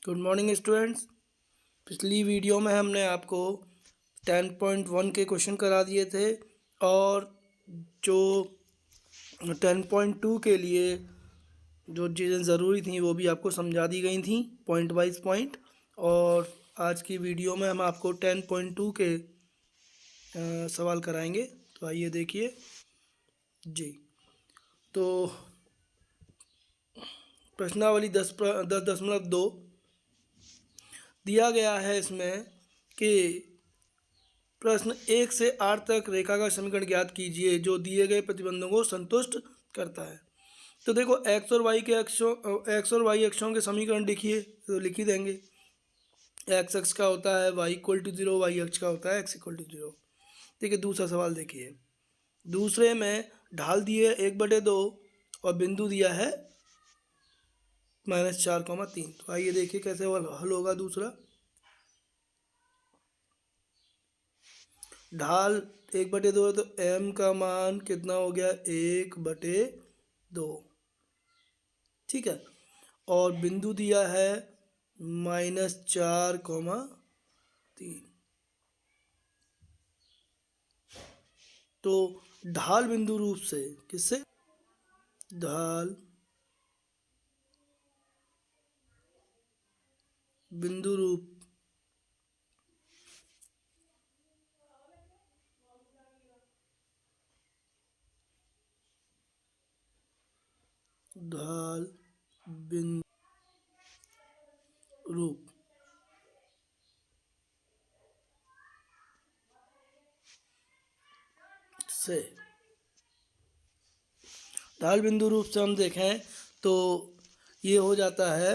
Good morning students. पिछली video में हमने आपको 10.1 के क्वेश्चन करा दिए थे और जो 10.2 के लिए जो चीज़ें ज़रूरी थी वो भी आपको समझा दी गई थी पॉइंट वाइज पॉइंट। और आज की वीडियो में हम आपको 10.2 के सवाल कराएंगे। तो आइए देखिए जी। तो प्रश्नावली 10.2 दिया गया है इसमें कि प्रश्न 1 से 8 तक रेखा का समीकरण ज्ञात कीजिए जो दिए गए प्रतिबंधों को संतुष्ट करता है। तो देखो एक्स और वाई अक्षों के समीकरण लिखिए, तो लिख ही देंगे। एक्स अक्ष का होता है वाई इक्वल टू 0, वाई अक्ष का होता है एक्स इक्वल टू 0। देखिए दूसरा सवाल देखिए। दूसरे में ढाल दिए 1/2 और बिंदु दिया है -4,3। तो आइए देखिए कैसे हल होगा। दूसरा ढाल 1/2 है तो m का मान कितना हो गया 1/2, ठीक है। और बिंदु दिया है -4,3। तो ढाल बिंदु रूप से किससे, ढाल बिंदु रूप ढाल बिंदु रूप से, ढाल बिंदु रूप से हम देखें तो ये हो जाता है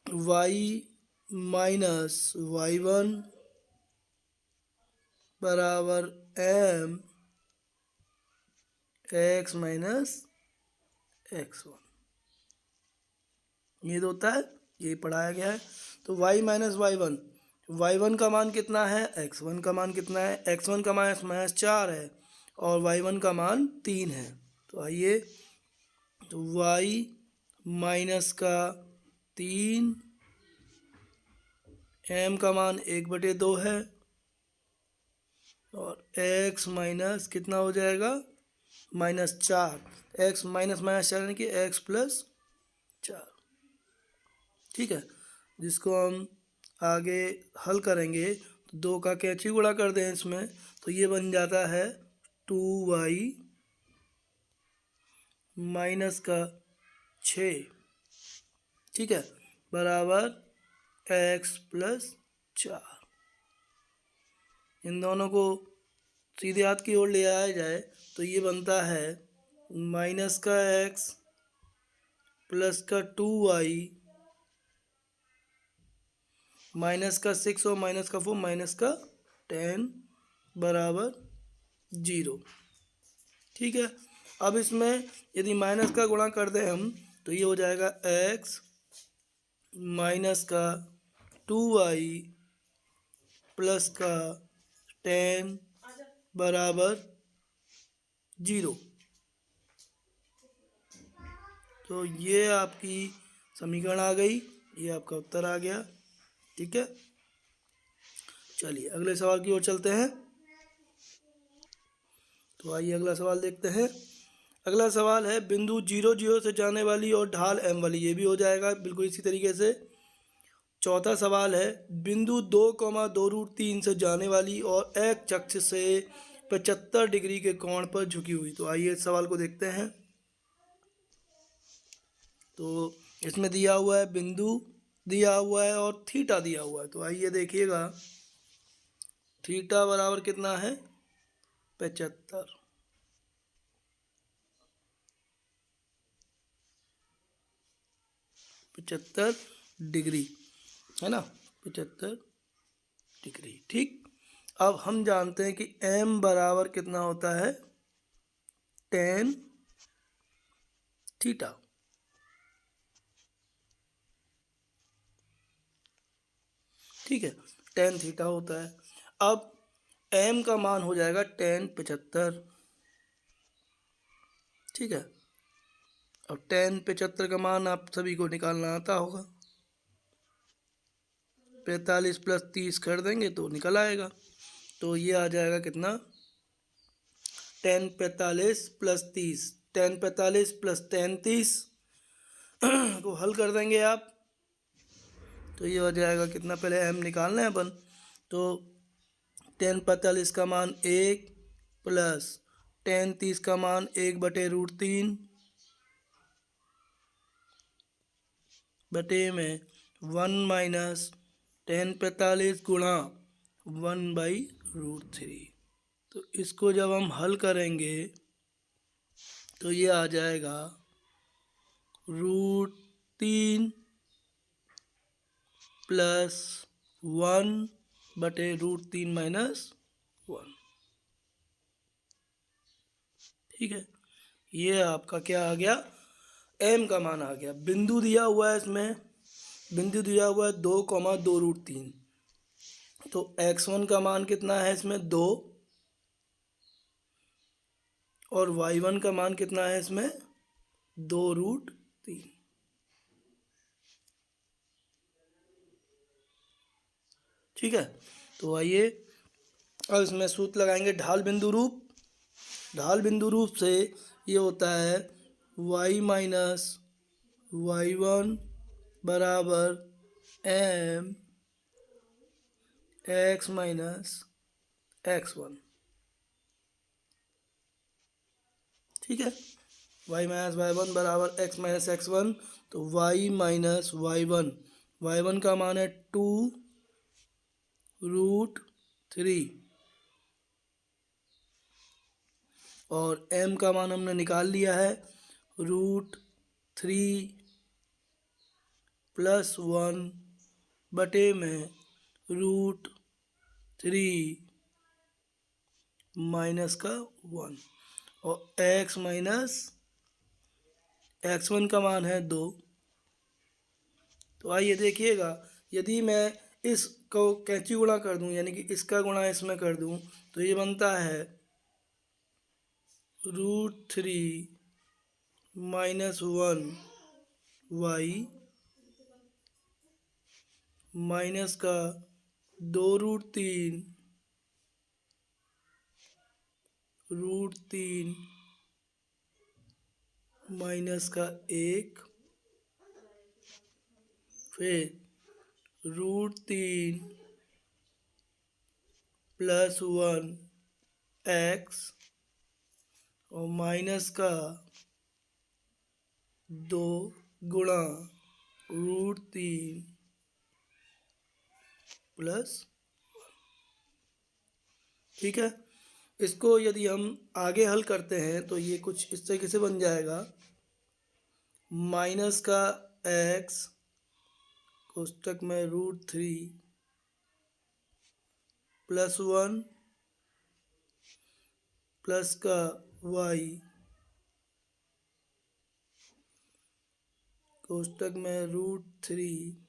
वाई माइनस y1 बराबर m x माइनस x1। ये तो होता है, ये पढ़ाया गया है। तो y माइनस y1 का मान कितना है, x1 का मान कितना है, x1 का मान -4 है और y1 का मान 3 है। तो आइए, तो y माइनस का 3, m का मान 1/2 है और x माइनस कितना हो जाएगा -4। x माइनस -4 यानी कि x प्लस 4, ठीक है। जिसको हम आगे हल करेंगे तो 2 का कैंची गुणा कर दें इसमें, तो ये बन जाता है 2y माइनस का 6, ठीक है, बराबर x प्लस 4। इन दोनों को सीधे हाथ की ओर ले आया जाए तो ये बनता है माइनस का x प्लस का 2y माइनस का 6 और माइनस का 4 माइनस का 10 बराबर 0, ठीक है। अब इसमें यदि माइनस का गुणा कर दें हम तो ये हो जाएगा x माइनस का 2y प्लस का 10 बराबर 0। तो ये आपकी समीकरण आ गई, ये आपका उत्तर आ गया, ठीक है। चलिए अगले सवाल की ओर चलते हैं। तो आइए अगला सवाल देखते हैं। अगला सवाल है बिंदु 0,0 से जाने वाली और ढाल m वाली, ये भी हो जाएगा बिल्कुल इसी तरीके से। चौथा सवाल है बिंदु 2,2√3 से जाने वाली और x अक्ष से 75 डिग्री के कोण पर झुकी हुई। तो आइए इस सवाल को देखते हैं। तो इसमें दिया हुआ है बिंदु दिया हुआ है और थीटा दिया हुआ है। तो आइए देखिएगा, थीटा बराबर कितना है 75 डिग्री, है ना, 75 डिग्री, ठीक। अब हम जानते हैं कि m बराबर कितना होता है tan थीटा, ठीक है, tan थीटा होता है। अब m का मान हो जाएगा tan 75, ठीक है। और 10 75 का मान आप सभी को निकालना आता होगा। 45 + 30 कर देंगे तो निकल आएगा। तो ये आ जाएगा कितना, 10 45 + 30, 10 45 + 10 30 को हल कर देंगे आप तो ये हो जाएगा कितना, पहले m निकालना है अपन। तो 10 45 का मान 1 प्लस 10 30 का मान 1/√3 बटे में 1 माइनस 10 45 गुणा 1/√3। तो इसको जब हम हल करेंगे तो ये आ जाएगा √3 प्लस 1/√3 माइनस 1। ठीक है, ये आपका क्या आ गया, m का मान आ गया। बिंदु दिया हुआ है इसमें, बिंदु दिया हुआ है 2,2√3। तो x1 का मान कितना है इसमें 2 और y1 का मान कितना है इसमें 2√3। ठीक है, तो आइए अब इसमें सूत्र लगाएंगे ढाल बिंदु रूप। ढाल बिंदु रूप से ये होता है y माइनस y1 बराबर m x माइनस x1। ठीक है, y माइनस y1 बराबर x माइनस x1। तो y माइनस y1, y1 का मान है 2√3 और m का मान हमने निकाल लिया है √3 + 1 बटे में √3 माइनस का 1 और x माइनस x1 का मान है 2। तो आइए देखिएगा, यदि मैं इसको कैंची गुणा कर दूं यानी कि इसका गुणा इसमें कर दूं तो ये बनता है √3 माइनस 1 y माइनस का 2√3 √3 माइनस का 1 फिर √3 + 1 x और माइनस का 2 गुणा √3 + 1। ठीक है, इसको यदि हम आगे हल करते हैं तो ये कुछ इस तरीके से बन जाएगा, माइनस का x कोष्टक में √3 + 1 प्लस का y कोष्टक में √3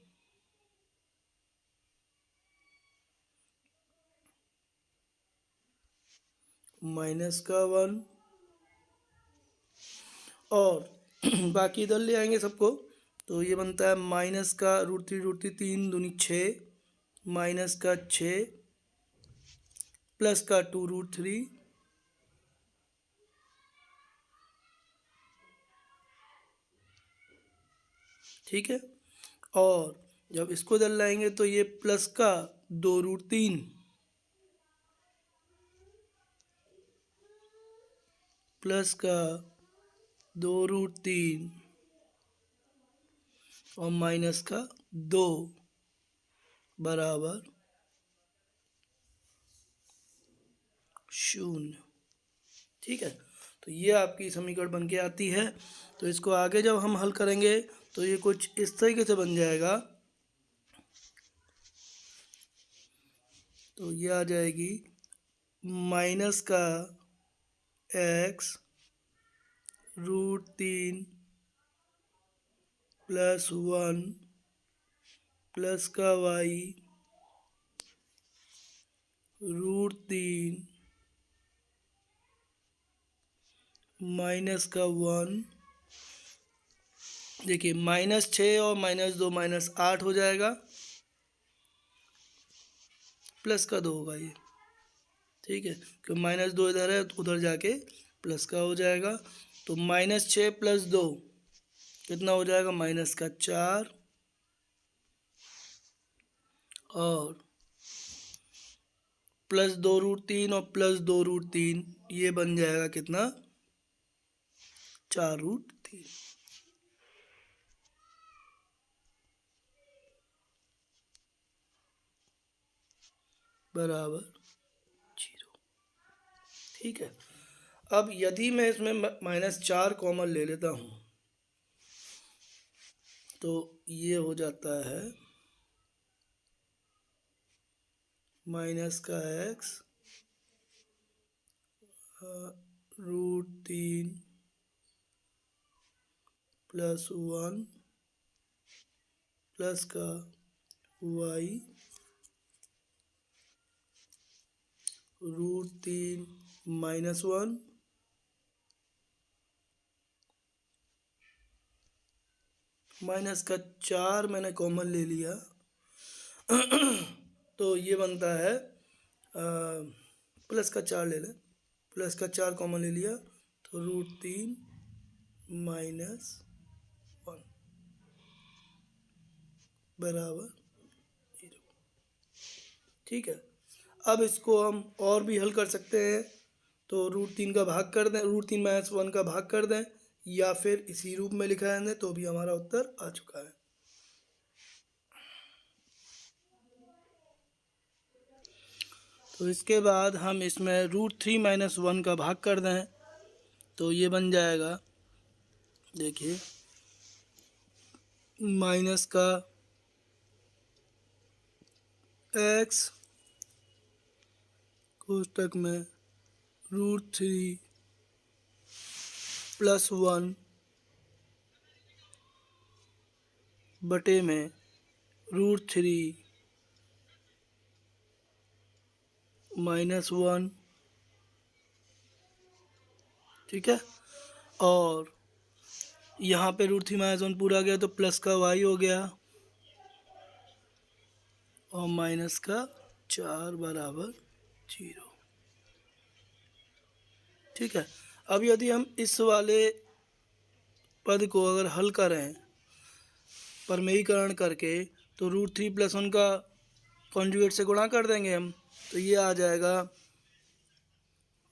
माइनस का 1 और बाकी इधर ले आएंगे सबको। तो ये बनता है माइनस का √3 3 दूनी 6 माइनस का 6 प्लस का 2√3 ठीक है, और जब इसको इधर लाएंगे तो ये प्लस का 2√3 प्लस का 2√3 और माइनस का 2 बराबर 0। ठीक है, तो ये आपकी समीकरण बन के आती है। तो इसको आगे जब हम हल करेंगे तो ये कुछ इस तरीके से बन जाएगा। तो ये आ जाएगी माइनस का x √3 + 1 प्लस का y √3 माइनस का 1 देखिए -6 और -2 -8 हो जाएगा, प्लस का 2 होगा ये, ठीक है, क्योंकि -2 इधर है तो उधर जाके प्लस का हो जाएगा। तो -6 + 2 कितना हो जाएगा, -4, और +2√3 और +2√3 ये बन जाएगा कितना, 4√3 बराबर 0। ठीक है, अब यदि मैं इसमें -4 कॉमन ले लेता हूँ तो ये हो जाता है -x √3 + 1 प्लस का y √3 -1 माइनस का 4 मैंने कॉमन ले लिया तो ये बनता है प्लस का 4 ले लें, प्लस का 4 कॉमन ले लिया तो √3 -1 बराबर 0। ठीक है, अब इसको हम और भी हल कर सकते हैं, तो √3 का भाग कर दें, √3 -1 का भाग कर दें, या फिर इसी रूप में लिखा है तो भी हमारा उत्तर आ चुका है। तो इसके बाद हम इसमें √3 -1 का भाग कर दें तो ये बन जाएगा, देखिए माइनस का x कोष्टक में √3 + 1 बटे में √3 -1, ठीक है, और यहाँ पे √3 -1 पूरा गया तो प्लस का y हो गया और माइनस का 4 बराबर 0। ठीक है, अब यदि हम इस वाले पद को अगर हल करें परमेयीकरण करके तो √3 + 1 का कॉन्जुगेट से गुणा कर देंगे हम, तो ये आ जाएगा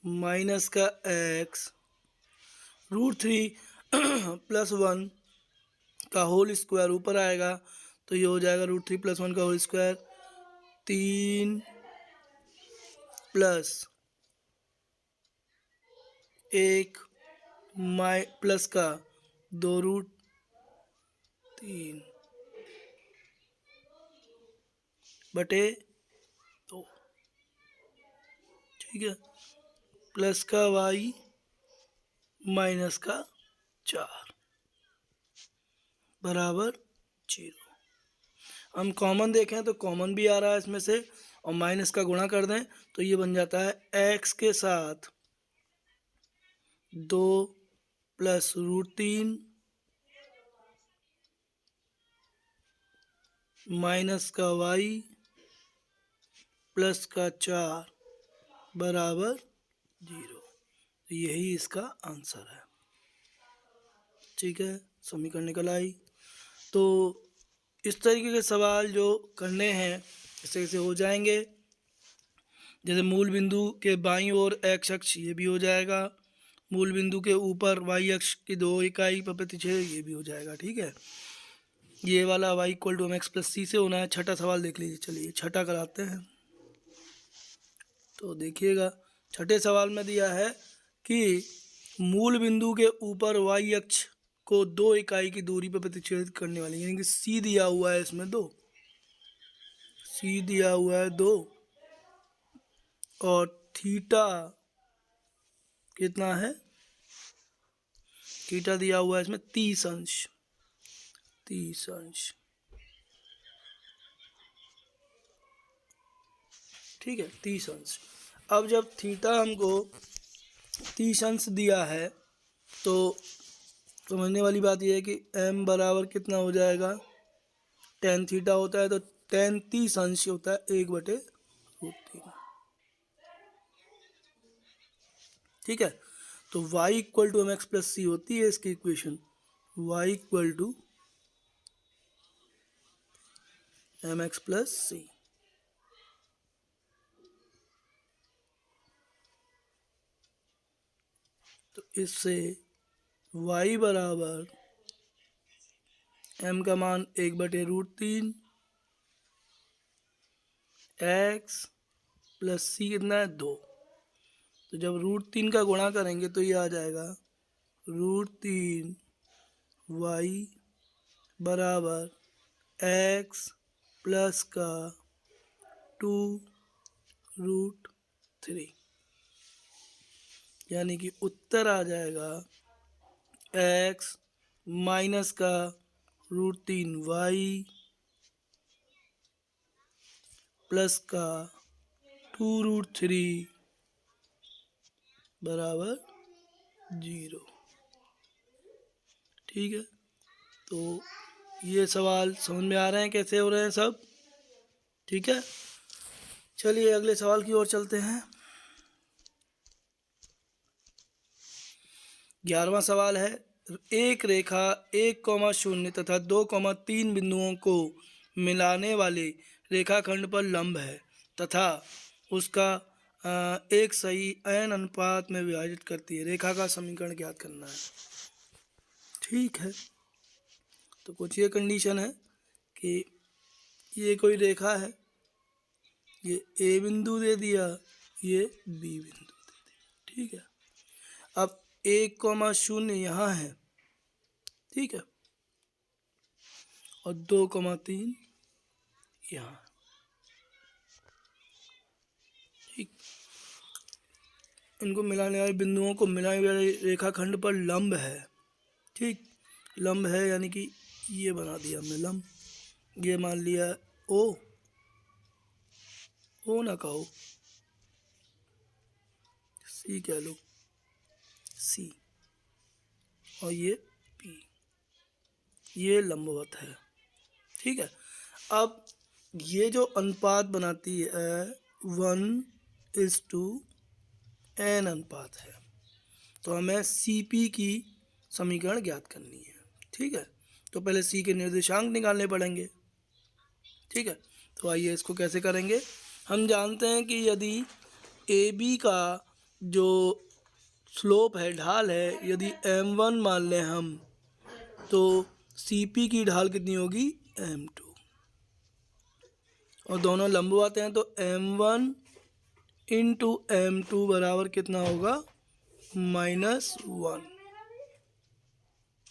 माइनस का x √3 + 1 का होल स्क्वायर ऊपर आएगा तो ये हो जाएगा √3 + 1 का होल स्क्वायर 3 प्लस 1 प्लस का 2√3 बटे 2, ठीक है, प्लस का y माइनस का 4 बराबर 0। हम कॉमन देखें तो कॉमन भी आ रहा है इसमें से, और माइनस का गुणा कर दें तो ये बन जाता है x के साथ 2 + √3 माइनस का y प्लस का 4 बराबर 0। यही इसका आंसर है। ठीक है, समीकरण निकल आई। तो इस तरीके के सवाल जो करने हैं ऐसे ऐसे हो जाएंगे, जैसे मूल बिंदु के बाईं ओर x अक्ष ये भी हो जाएगा, मूल बिंदु के ऊपर y अक्ष की 2 इकाई पर प्रतिच्छेद ये भी हो जाएगा। ठीक है, ये वाला y = mx + c से होना है। छठा सवाल देख लीजिए, चलिए छठा कराते हैं। तो देखिएगा, छठे सवाल में दिया है कि मूल बिंदु के ऊपर y अक्ष को 2 इकाई की दूरी पर प्रतिच्छेदित करने वाली, यानी कि c दिया हुआ है, इसमें 2 c दिया हुआ है 2, और थीटा कितना है, थीटा दिया हुआ है इसमें 30 अंश, 30 अंश। ठीक है, 30 अंश। अब जब थीटा हमको 30 अंश दिया है तो समझने वाली बात यह है कि m बराबर कितना हो जाएगा, tan थीटा होता है तो tan 30 अंश होता है 1/√3। ठीक है, तो y equal to mx plus C होती है इसकी equation, y equal to mx plus C. तो इससे y बराबर m का मान 1/√3 x प्लस सी कितना है 2। तो जब √3 का गुणा करेंगे तो ये आ जाएगा √3 y बराबर x प्लस का 2√3, यानी कि उत्तर आ जाएगा x माइनस का √3y प्लस का 2√3 बराबर 0। ठीक है, तो ये सवाल समझ में आ रहे हैं कैसे हो रहे हैं सब। ठीक है, चलिए अगले सवाल की ओर चलते हैं। 11वां सवाल है, एक रेखा 1,0 तथा 2,3 बिंदुओं को मिलाने वाले रेखाखंड पर लंब है तथा उसका एक सही n अनुपात में विभाजित करती है। रेखा का समीकरण ज्ञात करना है। ठीक है, तो कुछ ये कंडीशन है कि ये कोई रेखा है, ये ए बिंदु दे दिया, ये बी बिंदु दे दिया। ठीक है, अब 1,0 यहाँ है, ठीक है, और 2,3 यहाँ। ठीक, इनको मिलाने वाले बिंदुओं को मिलाने वाले रेखाखंड पर लंब है। ठीक, लंब है यानी कि ये बना दिया हमने लंब, ये मान लिया ओ ना कहो, सी कह लो, सी, और ये पी, ये लंबवत है। ठीक है, अब ये जो अनुपात बनाती है 1:n अनुपात है, तो हमें CP की समीकरण ज्ञात करनी है। ठीक है, तो पहले C के निर्देशांक निकालने पड़ेंगे। ठीक है, तो आइए इसको कैसे करेंगे। हम जानते हैं कि यदि AB का जो स्लोप है, ढाल है, यदि m1 मान लें हम, तो CP की ढाल कितनी होगी, m2, और दोनों लंबवत हैं तो m1 इंटू m2 बराबर कितना होगा, -1।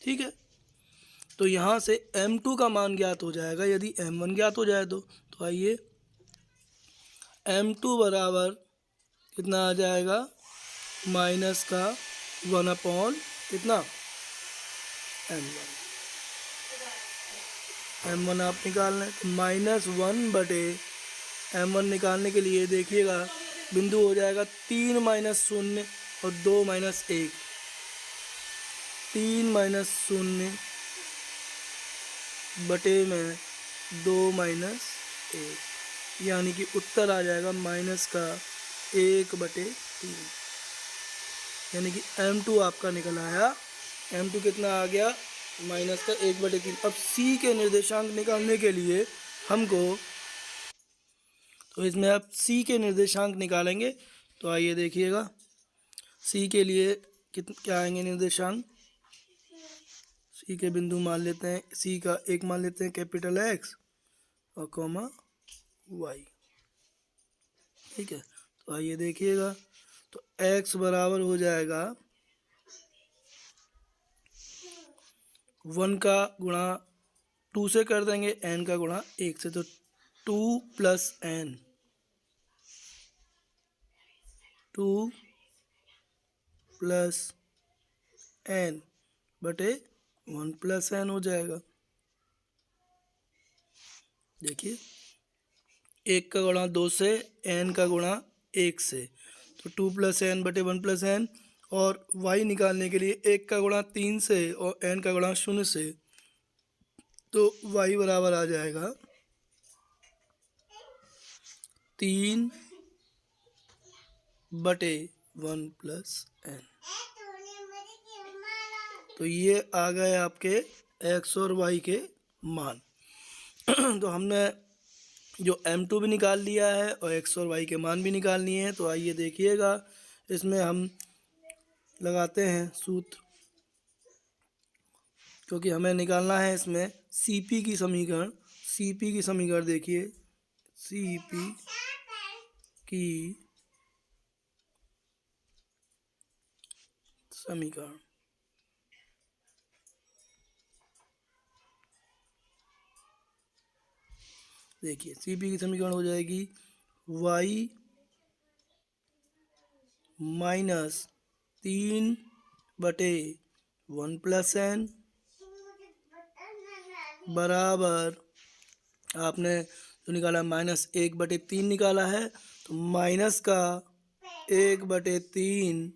ठीक है, तो यहाँ से m2 का मान ज्ञात हो जाएगा यदि m1 ज्ञात हो जाए तो आइए m2 बराबर कितना आ जाएगा, माइनस का 1 कितना, m1। m1 आप निकाल लें तो -1/m1 निकालने के लिए देखिएगा बिंदु हो जाएगा 3 - 0 और 2 - 1, 3 - 0 बटे में 2 - 1, यानी कि उत्तर आ जाएगा माइनस का 1/3, यानी कि m2 आपका निकल आया। m2 कितना आ गया, माइनस का 1/3। अब C के निर्देशांक निकालने के लिए हमको, तो इसमें आप C के निर्देशांक निकालेंगे तो आइए देखिएगा C के लिए क्या आएंगे निर्देशांक। C के बिंदु मान लेते हैं, C का एक मान लेते हैं कैपिटल X और कॉमा Y। ठीक है, तो आइए देखिएगा, तो X बराबर हो जाएगा 1 का गुणा 2 से कर देंगे, n का गुणा 1 से, तो 2 + n, 2 + n बटे 1 + n हो जाएगा। देखिए 1 का गुणा 2 से, n का गुणा 1 से, तो 2 + n बटे 1 + n, और y निकालने के लिए 1 का गुणा 3 से और n का गुणा 0 से, तो y बराबर आ जाएगा 3/1 प्लस n। तो ये आ गए आपके x और y के मान। तो हमने जो m2 भी निकाल लिया है और x और y के मान भी निकाल लिए हैं। तो आइए देखिएगा, इसमें हम लगाते हैं सूत्र, क्योंकि हमें निकालना है इसमें CP की समीकरण। CP की समीकरण देखिए, CP की समीकरण देखिए, CP की समीकरण हो जाएगी y माइनस 3/1 प्लस n बराबर, आपने जो निकाला -1/3 निकाला है, तो माइनस का 1/3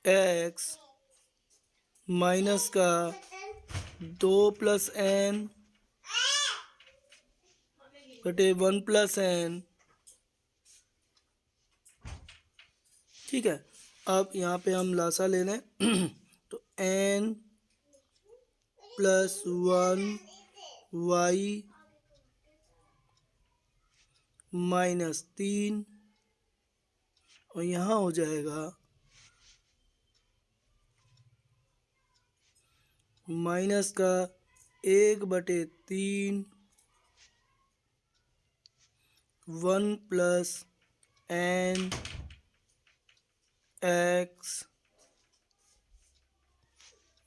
x माइनस का 2 प्लस n बटे 1 प्लस n। ठीक है, अब यहाँ पे हम लासा ले लें तो n प्लस 1 y माइनस 3, और यहाँ हो जाएगा माइनस का 1/3 1 प्लस n x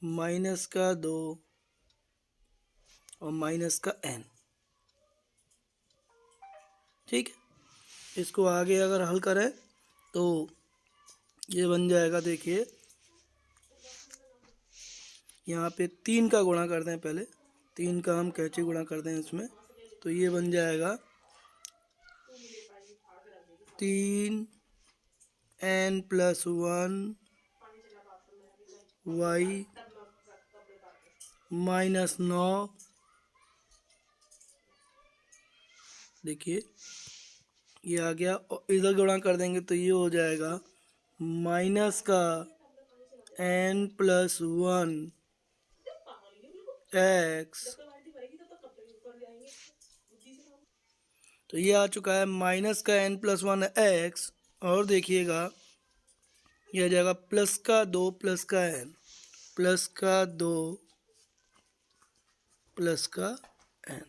माइनस का 2 और माइनस का n। ठीक है, इसको आगे अगर हल करें तो ये बन जाएगा, देखिए यहाँ पे 3 का गुणा करते हैं, पहले 3 का हम कैसे गुणा करते हैं इसमें, तो ये बन जाएगा 3n प्लस 1 y माइनस 9। देखिए ये आ गया, और इधर गुणा कर देंगे तो ये हो जाएगा माइनस का n प्लस 1 x। तो ये आ चुका है माइनस का n प्लस 1 x, और देखिएगा ये आ जाएगा प्लस का 2 प्लस का n, प्लस का 2 प्लस का n।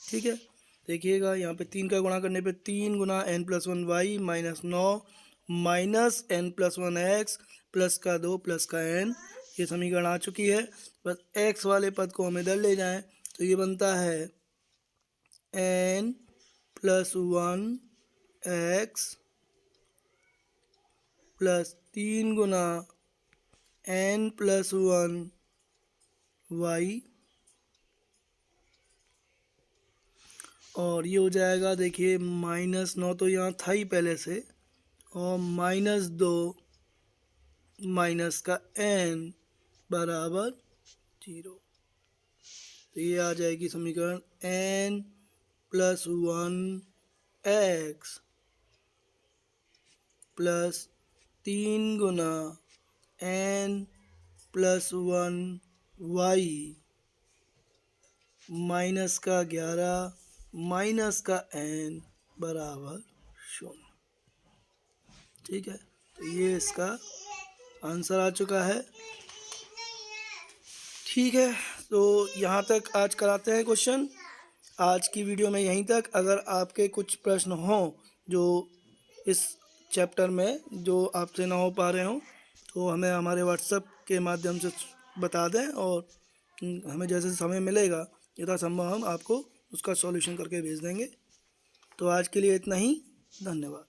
ठीक है, देखिएगा यहाँ पे 3 का गुणा करने पे 3 गुना n plus 1 y minus 9 minus n plus 1 x plus का 2 प्लस का n। ये समीकरण आ चुकी है। बस x वाले पद को हम इधर ले जाएं तो ये बनता है n प्लस 1 x प्लस 3 गुना n प्लस 1 y, और ये हो जाएगा, देखिए -9 तो यहाँ था ही पहले से, और -2 माइनस का n बराबर 0। तो ये आ जाएगी समीकरण n प्लस 1 x प्लस 3 गुना n प्लस 1 y माइनस का 11 माइनस का n बराबर 0। ठीक है, तो ये इसका आंसर आ चुका है। ठीक है, तो यहाँ तक आज कराते हैं क्वेश्चन। आज की वीडियो में यहीं तक। अगर आपके कुछ प्रश्न हों जो इस चैप्टर में जो आपसे ना हो पा रहे हों, तो हमें हमारे व्हाट्सएप के माध्यम से बता दें, और हमें जैसे समय मिलेगा यथासंभव हम आपको उसका सॉल्यूशन करके भेज देंगे। तो आज के लिए इतना ही, धन्यवाद।